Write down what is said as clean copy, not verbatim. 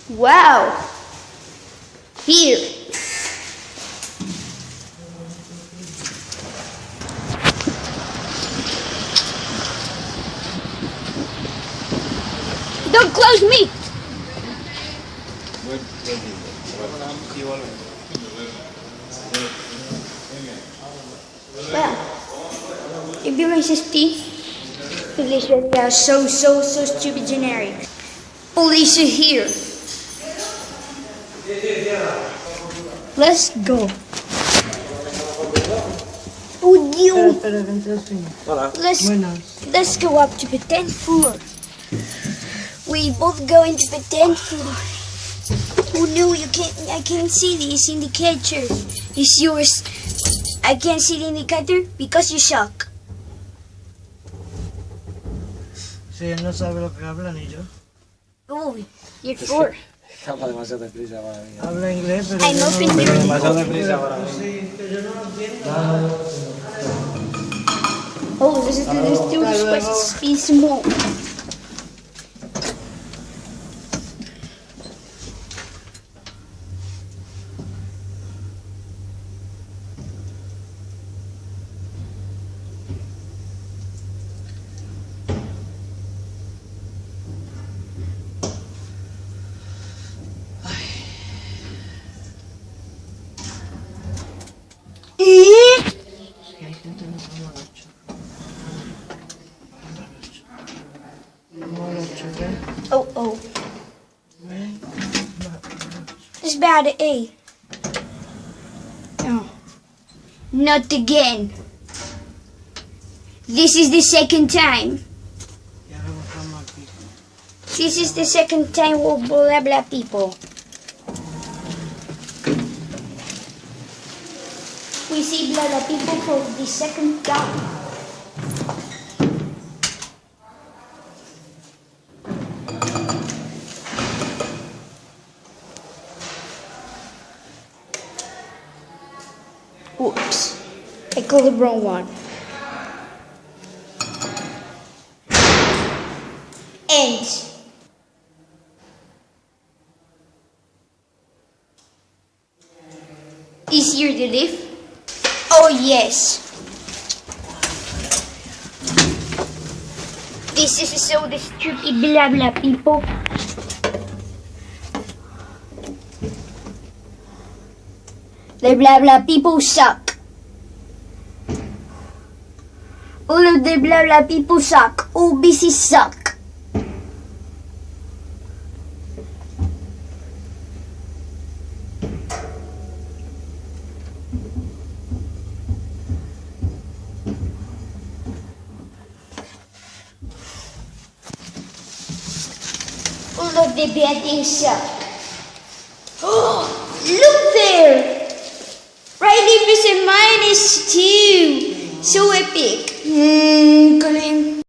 Wow. Here. Don't close me. Well, if you racist police really are so stupid generic. Police are here. Let's go. Would you? Let's go up to the 10th floor. We both go into the 10th floor. Oh no, I can't see this indicator. It's yours. I can't see the indicator because you suck. Si él no sabe lo que habla ni yo. Uy, you're 4. Habla demasiado deprisa para mí. Habla inglés, pero I'm yo open no... there. Demasiado deprisa para mí. Sí, que yo no lo entiendo. Oh, there's still supposed to be small. Oh. It's bad A. No. Not again. This is the second time. This is the second time we'll blah blah people. We see blah blah people for the second time. Oops, I called the wrong one. And is here the lift? Oh yes. This is so the stupid blah blah people. The blah blah people suck. All of the blah blah people suck. OBC suck. All of the bad things suck. Oh, look there! Riley is a -2. So epic.